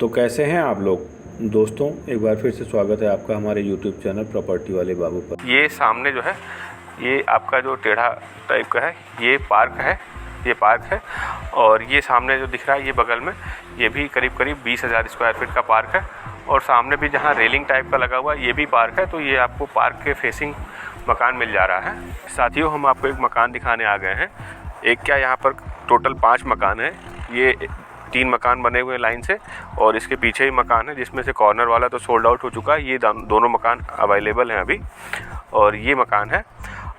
तो कैसे हैं आप लोग दोस्तों, एक बार फिर से स्वागत है आपका हमारे YouTube चैनल प्रॉपर्टी वाले बाबू पर। ये सामने जो है ये आपका जो टेढ़ा टाइप का है ये पार्क है और ये सामने जो दिख रहा है ये बगल में ये भी करीब 20,000 स्क्वायर फीट का पार्क है और सामने भी जहाँ रेलिंग टाइप का लगा हुआ है ये भी पार्क है। तो ये आपको पार्क के फेसिंग मकान मिल जा रहा है। साथियों, हम आपको एक मकान दिखाने आ गए हैं। एक क्या, यहाँ पर टोटल 5 मकान है। ये 3 मकान बने हुए लाइन से और इसके पीछे ही मकान है जिसमें से कॉर्नर वाला तो सोल्ड आउट हो चुका है। ये दोनों मकान अवेलेबल हैं अभी और ये मकान है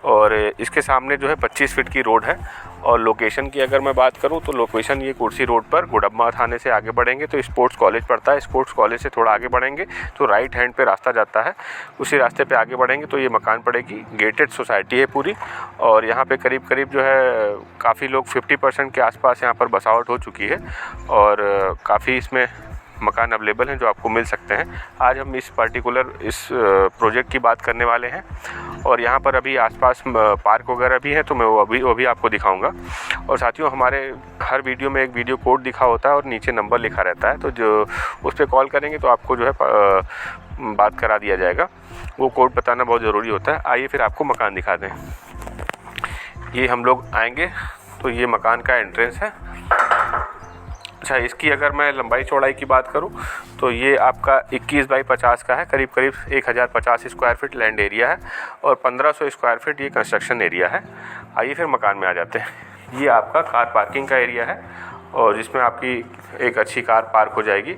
और इसके सामने जो है 25 फीट की रोड है। और लोकेशन की अगर मैं बात करूं तो लोकेशन ये कुर्सी रोड पर गुडम्मा थाने से आगे बढ़ेंगे तो स्पोर्ट्स कॉलेज पड़ता है। स्पोर्ट्स कॉलेज से थोड़ा आगे बढ़ेंगे तो राइट हैंड पे रास्ता जाता है, उसी रास्ते पे आगे बढ़ेंगे तो ये मकान पड़ेगी। गेटेड सोसाइटी है पूरी और यहाँ पे करीब जो है काफ़ी लोग 50% के आसपास यहाँ पर बसावट हो चुकी है और काफ़ी इसमें मकान अवेलेबल हैं जो आपको मिल सकते हैं। आज हम इस पर्टिकुलर इस प्रोजेक्ट की बात करने वाले हैं और यहाँ पर अभी आसपास पार्क वगैरह भी है तो मैं वो भी आपको दिखाऊंगा। और साथियों, हमारे हर वीडियो में एक वीडियो कोड दिखा होता है और नीचे नंबर लिखा रहता है, तो जो उस पर कॉल करेंगे तो आपको जो है बात करा दिया जाएगा। वो कोड बताना बहुत ज़रूरी होता है। आइए फिर आपको मकान दिखा दें। ये हम लोग आएंगे तो ये मकान का एंट्रेंस है। अच्छा, इसकी अगर मैं लंबाई चौड़ाई की बात करूं तो ये आपका 21 बाई 50 का है। करीब 1050 स्क्वायर फीट लैंड एरिया है और 1500 स्क्वायर फीट ये कंस्ट्रक्शन एरिया है। आइए फिर मकान में आ जाते हैं। ये आपका कार पार्किंग का एरिया है और जिसमें आपकी एक अच्छी कार पार्क हो जाएगी।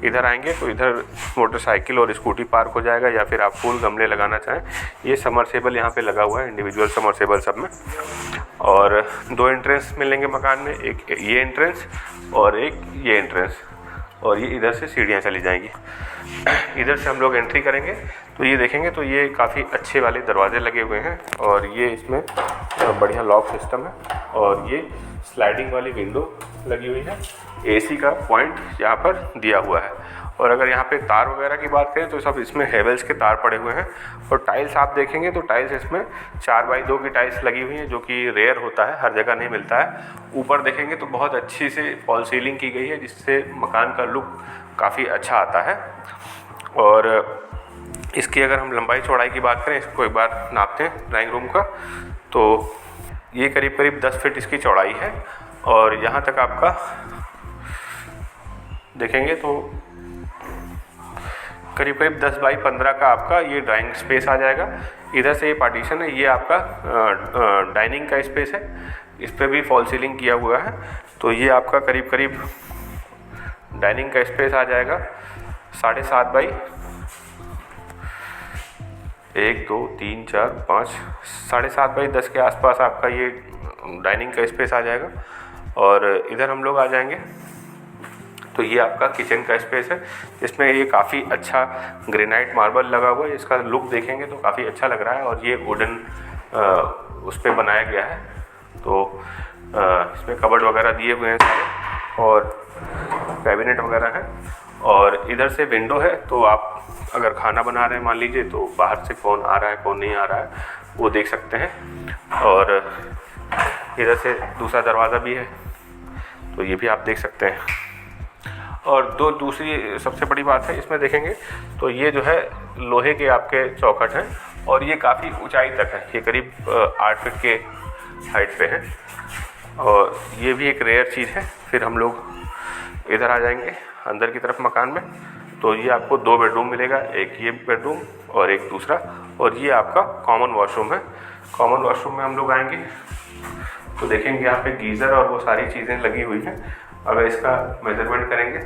इधर आएंगे तो इधर मोटरसाइकिल और स्कूटी पार्क हो जाएगा या फिर आप फूल गमले लगाना चाहें। ये समरसेबल यहाँ पे लगा हुआ है, इंडिविजुअल समरसेबल सब में। और 2 एंट्रेंस मिलेंगे मकान में, एक ये एंट्रेंस और एक ये एंट्रेंस और ये इधर से सीढ़ियाँ चली जाएंगी। इधर से हम लोग एंट्री करेंगे तो ये देखेंगे तो ये काफ़ी अच्छे वाले दरवाजे लगे हुए हैं और ये इसमें बढ़िया लॉक सिस्टम है और ये स्लाइडिंग वाली विंडो लगी हुई है। एसी का पॉइंट यहाँ पर दिया हुआ है और अगर यहाँ पे तार वगैरह की बात करें तो सब इसमें हेवेल्स के तार पड़े हुए हैं। और टाइल्स आप देखेंगे तो टाइल्स इसमें 4x2 की टाइल्स लगी हुई हैं जो कि रेयर होता है, हर जगह नहीं मिलता है। ऊपर देखेंगे तो बहुत अच्छी से फॉल सीलिंग की गई है जिससे मकान का लुक काफ़ी अच्छा आता है। और इसकी अगर हम लंबाई चौड़ाई की बात करें, इसको एक बार नापते हैं ड्राइंग रूम का, तो ये करीब 10 फीट इसकी चौड़ाई है और यहाँ तक आपका देखेंगे तो करीब 10 बाई 15 का आपका ये ड्राइंग स्पेस आ जाएगा। इधर से ये पार्टीशन है, ये आपका डाइनिंग का स्पेस है। इस पर भी फॉल सीलिंग किया हुआ है तो ये आपका करीब डाइनिंग का स्पेस आ जाएगा 7.5 बाई 1 2 3 4 5 7.5 बाई 10 के आसपास आपका ये डाइनिंग का स्पेस आ जाएगा। और इधर हम लोग आ जाएंगे तो ये आपका किचन का स्पेस है जिसमें ये काफ़ी अच्छा ग्रेनाइट मार्बल लगा हुआ है। इसका लुक देखेंगे तो काफ़ी अच्छा लग रहा है और ये वुडन उस पर बनाया गया है। तो इसमें कबर्ड वगैरह दिए हुए हैं सारे और कैबिनेट वगैरह है। और इधर से विंडो है तो आप अगर खाना बना रहे हैं मान लीजिए तो बाहर से कौन आ रहा है कौन नहीं आ रहा है वो देख सकते हैं। और इधर से दूसरा दरवाज़ा भी है तो ये भी आप देख सकते हैं। और दूसरी सबसे बड़ी बात है इसमें देखेंगे तो ये जो है लोहे के आपके चौखट हैं और ये काफ़ी ऊंचाई तक है। ये करीब 8 फीट के हाइट पे है और ये भी एक रेयर चीज़ है। फिर हम लोग इधर आ जाएंगे अंदर की तरफ मकान में तो ये आपको 2 बेडरूम मिलेगा, एक ये बेडरूम और एक दूसरा। और ये आपका कॉमन वॉशरूम है। कॉमन वॉशरूम में हम लोग आएंगे तो देखेंगे यहाँ पे गीज़र और वो सारी चीज़ें लगी हुई हैं। अगर इसका मेजरमेंट करेंगे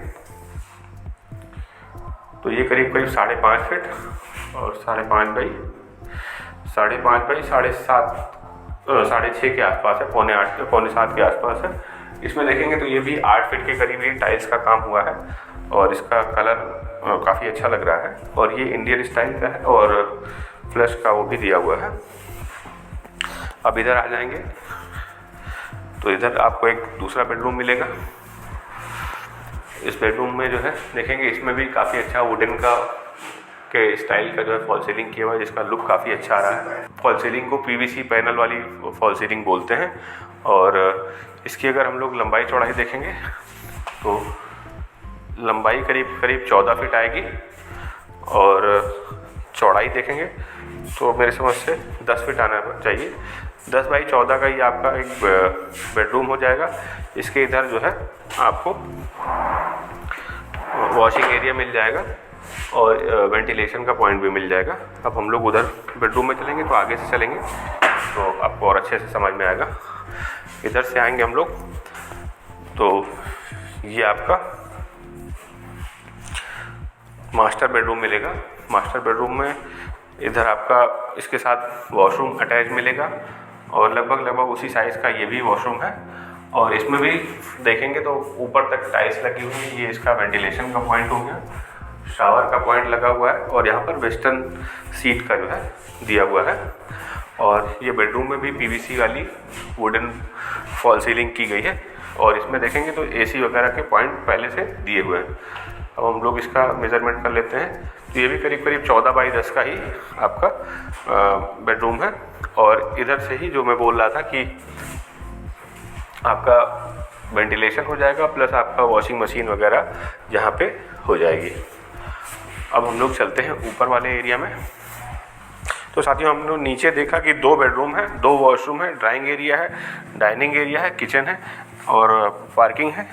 तो ये करीब 5.5 फीट और 5.5 बाई 6.5 के आसपास है, पौने 7 के आसपास है। इसमें देखेंगे तो ये भी 8 फीट के करीब ये टाइल्स का काम हुआ है और इसका कलर काफ़ी अच्छा लग रहा है और ये इंडियन स्टाइल का है और फ्लश का वो भी दिया हुआ है। अब इधर आ जाएंगे तो इधर आपको एक दूसरा बेडरूम मिलेगा। इस बेडरूम में जो है देखेंगे इसमें भी काफ़ी अच्छा वुडन का के स्टाइल का जो है फॉल सीलिंग किया हुआ है जिसका लुक काफ़ी अच्छा आ रहा है। फॉल सीलिंग को पीवीसी पैनल वाली फॉल सीलिंग बोलते हैं। और इसकी अगर हम लोग लंबाई चौड़ाई देखेंगे तो लंबाई करीब करीब 14 फीट आएगी और चौड़ाई देखेंगे तो मेरे समझ से 10 फीट आना चाहिए। 10 बाई 14 का ये आपका एक बेडरूम हो जाएगा। इसके इधर जो है आपको वॉशिंग एरिया मिल जाएगा और वेंटिलेशन का पॉइंट भी मिल जाएगा। अब हम लोग उधर बेडरूम में चलेंगे तो आगे से चलेंगे तो आपको और अच्छे से समझ में आएगा। इधर से आएंगे हम लोग तो ये आपका मास्टर बेडरूम मिलेगा। मास्टर बेडरूम में इधर आपका इसके साथ वॉशरूम अटैच मिलेगा और लगभग उसी साइज़ का ये भी वॉशरूम है। और इसमें भी देखेंगे तो ऊपर तक टाइल्स लगी हुई है। ये इसका वेंटिलेशन का पॉइंट हो गया, शावर का पॉइंट लगा हुआ है और यहाँ पर वेस्टर्न सीट का जो है दिया हुआ है। और ये बेडरूम में भी पीवीसी वाली वुडन फॉल सीलिंग की गई है और इसमें देखेंगे तो एसी वगैरह के पॉइंट पहले से दिए हुए हैं। अब हम लोग इसका मेज़रमेंट कर लेते हैं तो ये भी करीब करीब 14 बाई 10 का ही आपका बेडरूम है। और इधर से ही जो मैं बोल रहा था कि आपका वेंटिलेशन हो जाएगा प्लस आपका वॉशिंग मशीन वगैरह यहाँ पे हो जाएगी। अब हम लोग चलते हैं ऊपर वाले एरिया में। तो साथियों हम लोग नीचे देखा कि 2 बेडरूम है, 2 वॉशरूम है, ड्राइंग एरिया है, डाइनिंग एरिया है, किचन है और पार्किंग है।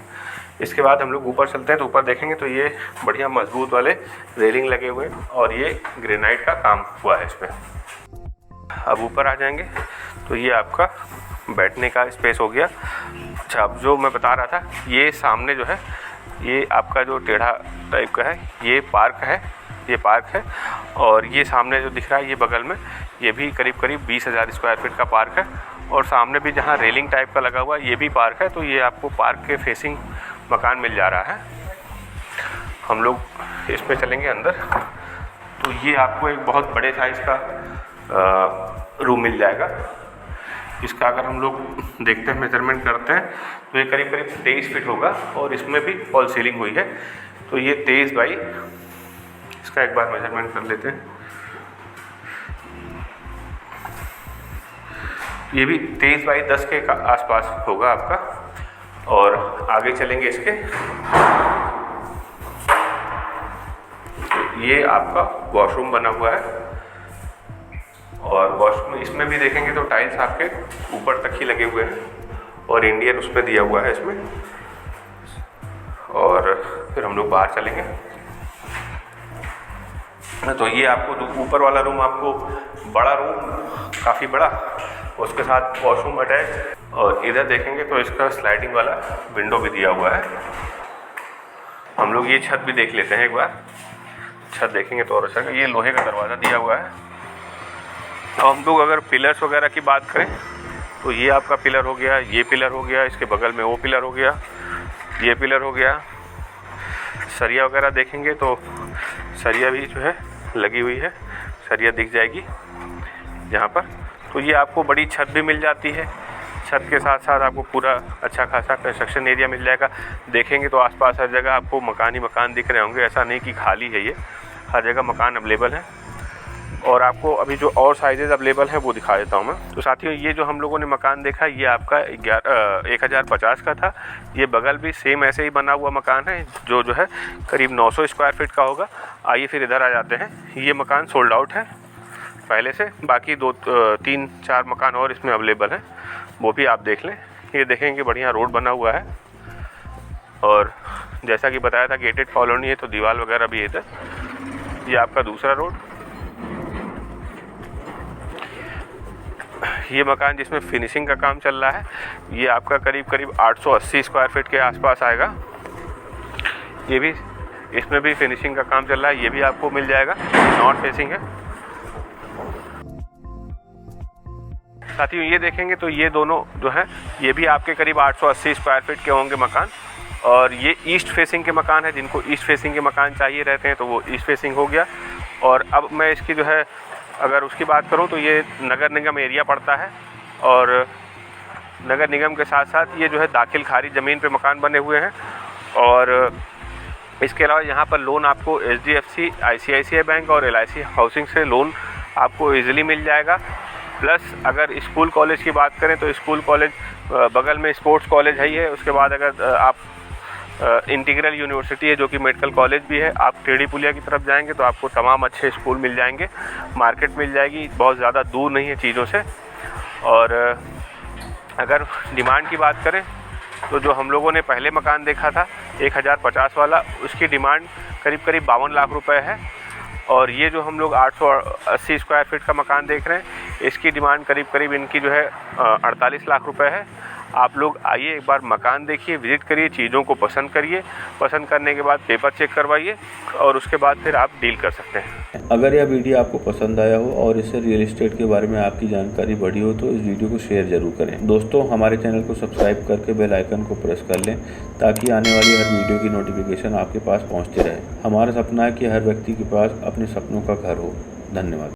इसके बाद हम लोग ऊपर चलते हैं तो ऊपर देखेंगे तो ये बढ़िया मजबूत वाले रेलिंग लगे हुए हैं और ये ग्रेनाइट का काम हुआ है इसमें। अब ऊपर आ जाएंगे तो ये आपका बैठने का स्पेस हो गया। अच्छा, अब जो मैं बता रहा था ये सामने जो है ये आपका जो टेढ़ा टाइप का है ये पार्क है और ये सामने जो दिख रहा है ये बगल में ये भी करीब करीब 20,000 स्क्वायर फीट का पार्क है। और सामने भी जहाँ रेलिंग टाइप का लगा हुआ है ये भी पार्क है। तो ये आपको पार्क के फेसिंग मकान मिल जा रहा है। हम लोग इसमें चलेंगे अंदर तो ये आपको एक बहुत बड़े साइज़ का रूम मिल जाएगा। इसका अगर हम लोग देखते हैं मेजरमेंट करते हैं तो ये करीब करीब 23 फीट होगा और इसमें भी फॉल सीलिंग हुई है। तो ये 23 बाई, इसका एक बार मेजरमेंट कर लेते हैं। ये भी 23 बाई 10 के आसपास होगा आपका। और आगे चलेंगे इसके, ये आपका वॉशरूम बना हुआ है और वॉशरूम इसमें भी देखेंगे तो टाइल्स आपके ऊपर तक ही लगे हुए हैं और इंडियन उसमें दिया हुआ है इसमें। और फिर हम लोग बाहर चलेंगे तो ये आपको ऊपर वाला रूम आपको बड़ा रूम, काफ़ी बड़ा, उसके साथ वॉशरूम अटैच। और इधर देखेंगे तो इसका स्लाइडिंग वाला विंडो भी दिया हुआ है। हम लोग ये छत भी देख लेते हैं एक बार। छत देखेंगे तो और अच्छा, ये लोहे का दरवाज़ा दिया हुआ है। अब हम लोग अगर पिलर्स वगैरह की बात करें तो ये आपका पिलर हो गया, ये पिलर हो गया, इसके बगल में वो पिलर हो गया, ये पिलर हो गया। सरिया वगैरह देखेंगे तो सरिया भी जो है लगी हुई है, सरिया दिख जाएगी यहाँ पर। तो ये आपको बड़ी छत भी मिल जाती है। छत के साथ साथ आपको पूरा अच्छा खासा कंस्ट्रक्शन एरिया मिल जाएगा। देखेंगे तो आसपास हर जगह आपको मकान ही मकान दिख रहे होंगे, ऐसा नहीं कि खाली है, ये हर जगह मकान अवेलेबल है। और आपको अभी जो और साइजेज़ अवेलेबल हैं वो दिखा देता हूँ मैं। तो साथियों ये जो हम लोगों ने मकान देखा ये आपका 1050 का था। ये बगल भी सेम ऐसे ही बना हुआ मकान है जो है करीब 900 स्क्वायर फीट का होगा। आइए फिर इधर आ जाते हैं। ये मकान सोल्ड आउट है पहले से, बाकी 2-3-4 मकान और इसमें अवेलेबल हैं, वो भी आप देख लें। ये देखेंगे बढ़िया रोड बना हुआ है और जैसा कि बताया था गेटेड कॉलोनी है तो दीवार वगैरह भी है इधर। ये आपका दूसरा रोड। ये मकान जिसमें फिनिशिंग का काम चल रहा है ये आपका करीब करीब 880 स्क्वायर फीट के आसपास आएगा। ये भी, इसमें भी फिनिशिंग का काम चल रहा है, ये भी आपको मिल जाएगा, नॉर्थ फेसिंग है। साथियों ये देखेंगे तो ये दोनों जो है ये भी आपके करीब 880 स्क्वायर फीट के होंगे मकान। और ये ईस्ट फेसिंग के मकान है, जिनको ईस्ट फेसिंग के मकान चाहिए रहते हैं तो वो ईस्ट फेसिंग हो गया। और अब मैं इसकी जो है अगर उसकी बात करूं तो ये नगर निगम एरिया पड़ता है और नगर निगम के साथ साथ ये जो है दाखिल खारी ज़मीन पे मकान बने हुए हैं। और इसके अलावा यहाँ पर लोन आपको HDFC, ICICI बैंक और LIC हाउसिंग से लोन आपको ईजिली मिल जाएगा। प्लस अगर स्कूल कॉलेज की बात करें तो स्कूल कॉलेज बगल में स्पोर्ट्स कॉलेज है ही है। उसके बाद अगर आप इंटीग्रल यूनिवर्सिटी है जो कि मेडिकल कॉलेज भी है। आप टेढ़ी पुलिया की तरफ जाएंगे तो आपको तमाम अच्छे स्कूल मिल जाएंगे, मार्केट मिल जाएगी, बहुत ज़्यादा दूर नहीं है चीज़ों से। और अगर डिमांड की बात करें तो जो हम लोगों ने पहले मकान देखा था 1050 वाला, उसकी डिमांड करीब 52 लाख रुपए है। और ये जो हम लोग 880 स्क्वायर फीट का मकान देख रहे हैं, इसकी डिमांड करीब इनकी जो है 48 लाख रुपए है। आप लोग आइए, एक बार मकान देखिए, विजिट करिए, चीज़ों को पसंद करिए, पसंद करने के बाद पेपर चेक करवाइए और उसके बाद फिर आप डील कर सकते हैं। अगर यह वीडियो आपको पसंद आया हो और इससे रियल एस्टेट के बारे में आपकी जानकारी बढ़ी हो तो इस वीडियो को शेयर जरूर करें। दोस्तों, हमारे चैनल को सब्सक्राइब करके बेल आइकन को प्रेस कर लें ताकि आने वाली हर वीडियो की नोटिफिकेशन आपके पास पहुँचती रहे। हमारा सपना है कि हर व्यक्ति के पास अपने सपनों का घर हो। धन्यवाद।